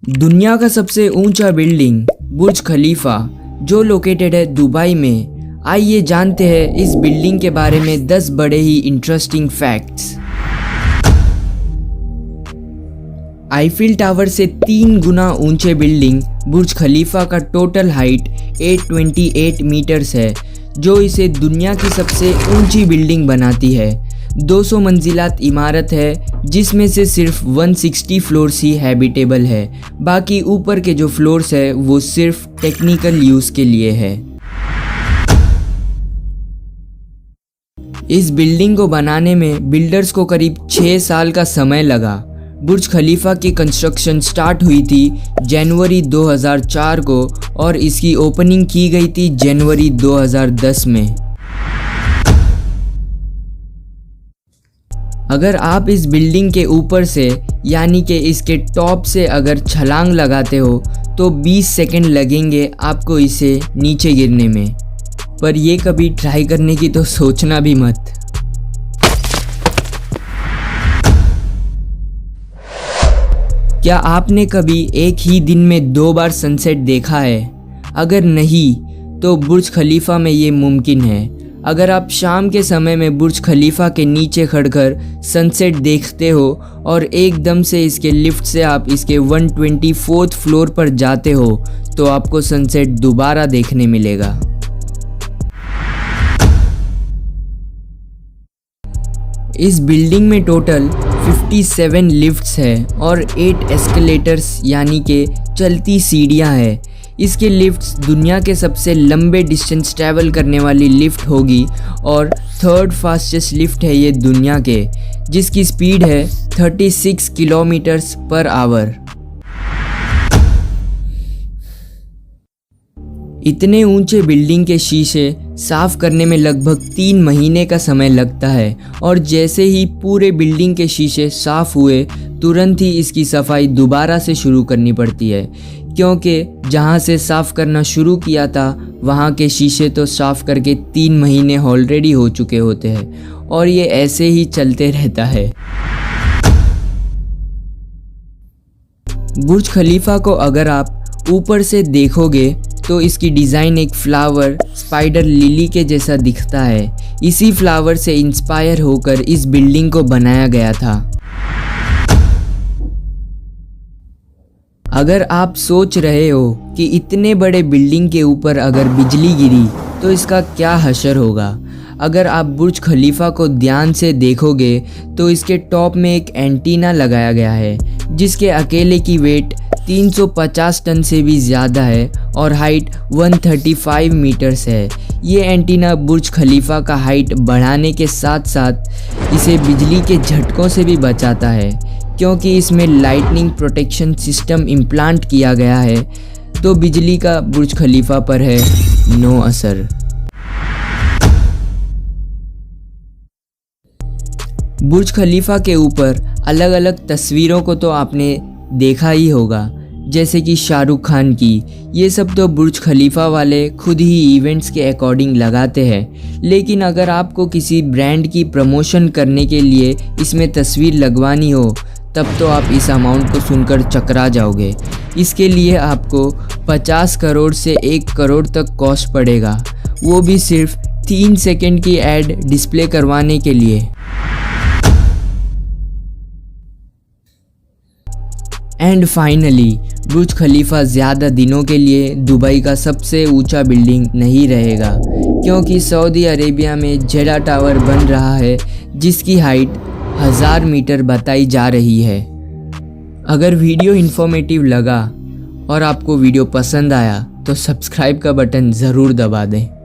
दुनिया का सबसे ऊंचा बिल्डिंग बुर्ज खलीफा जो लोकेटेड है दुबई में। आइए जानते हैं इस बिल्डिंग के बारे में 10 बड़े ही इंटरेस्टिंग फैक्ट्स। आईफिल टावर से 3 गुना ऊंचे बिल्डिंग बुर्ज खलीफा का टोटल हाइट 828 मीटर्स है, जो इसे दुनिया की सबसे ऊंची बिल्डिंग बनाती है। 200 मंजिलात इमारत है, जिसमें से सिर्फ 160 फ्लोर्स ही हैबिटेबल है। बाकी ऊपर के जो फ्लोर्स है वो सिर्फ टेक्निकल यूज़ के लिए है। इस बिल्डिंग को बनाने में बिल्डर्स को करीब 6 साल का समय लगा। बुर्ज खलीफा की कंस्ट्रक्शन स्टार्ट हुई थी जनवरी 2004 को और इसकी ओपनिंग की गई थी जनवरी 2010 में। अगर आप इस बिल्डिंग के ऊपर से यानी कि इसके टॉप से अगर छलांग लगाते हो तो 20 सेकंड लगेंगे आपको इसे नीचे गिरने में, पर ये कभी ट्राई करने की तो सोचना भी मत। क्या आपने कभी एक ही दिन में 2 बार सनसेट देखा है? अगर नहीं तो बुर्ज खलीफा में ये मुमकिन है। अगर आप शाम के समय में बुर्ज खलीफा के नीचे खड़कर सनसेट देखते हो और एकदम से इसके लिफ्ट से आप इसके 124th फ्लोर पर जाते हो तो आपको सनसेट दोबारा देखने मिलेगा। इस बिल्डिंग में टोटल 57 लिफ्ट्स है और 8 एस्केलेटर्स यानी कि चलती सीढ़ियां हैं। इसके लिफ्ट्स दुनिया के सबसे लंबे डिस्टेंस ट्रैवल करने वाली लिफ्ट होगी और 3rd फास्टेस्ट लिफ्ट है ये दुनिया के, जिसकी स्पीड है 36 किलोमीटर्स पर आवर। इतने ऊंचे बिल्डिंग के शीशे साफ करने में लगभग 3 महीने का समय लगता है और जैसे ही पूरे बिल्डिंग के शीशे साफ हुए तुरंत ही इसकी सफाई दोबारा से शुरू करनी पड़ती है, क्योंकि जहां से साफ करना शुरू किया था वहां के शीशे तो साफ करके 3 महीने ऑलरेडी हो चुके होते हैं और ये ऐसे ही चलते रहता है। बुर्ज खलीफा को अगर आप ऊपर से देखोगे तो इसकी डिज़ाइन एक फ्लावर स्पाइडर लिली के जैसा दिखता है। इसी फ्लावर से इंस्पायर होकर इस बिल्डिंग को बनाया गया था। अगर आप सोच रहे हो कि इतने बड़े बिल्डिंग के ऊपर अगर बिजली गिरी तो इसका क्या हशर होगा, अगर आप बुर्ज खलीफा को ध्यान से देखोगे तो इसके टॉप में एक एंटीना लगाया गया है, जिसके अकेले की वेट 350 टन से भी ज़्यादा है और हाइट 135 मीटर्स है। ये एंटीना बुर्ज खलीफा का हाइट बढ़ाने के साथ साथ इसे बिजली के झटकों से भी बचाता है, क्योंकि इसमें लाइटनिंग प्रोटेक्शन सिस्टम इम्प्लांट किया गया है, तो बिजली का बुर्ज खलीफा पर है नो असर। बुर्ज खलीफा के ऊपर अलग अलग तस्वीरों को तो आपने देखा ही होगा, जैसे कि शाहरुख खान की। ये सब तो बुर्ज खलीफा वाले खुद ही इवेंट्स के अकॉर्डिंग लगाते हैं, लेकिन अगर आपको किसी ब्रांड की प्रमोशन करने के लिए इसमें तस्वीर लगवानी हो तब तो आप इस अमाउंट को सुनकर चकरा जाओगे। इसके लिए आपको 50 करोड़ से 1 करोड़ तक कॉस्ट पड़ेगा, वो भी सिर्फ 3 सेकंड की एड डिस्प्ले करवाने के लिए। एंड फाइनली बुर्ज खलीफा ज़्यादा दिनों के लिए दुबई का सबसे ऊंचा बिल्डिंग नहीं रहेगा, क्योंकि सऊदी अरेबिया में जेडा टावर बन रहा है, जिसकी हाइट 1000 मीटर बताई जा रही है। अगर वीडियो इन्फॉर्मेटिव लगा और आपको वीडियो पसंद आया तो सब्सक्राइब का बटन ज़रूर दबा दें।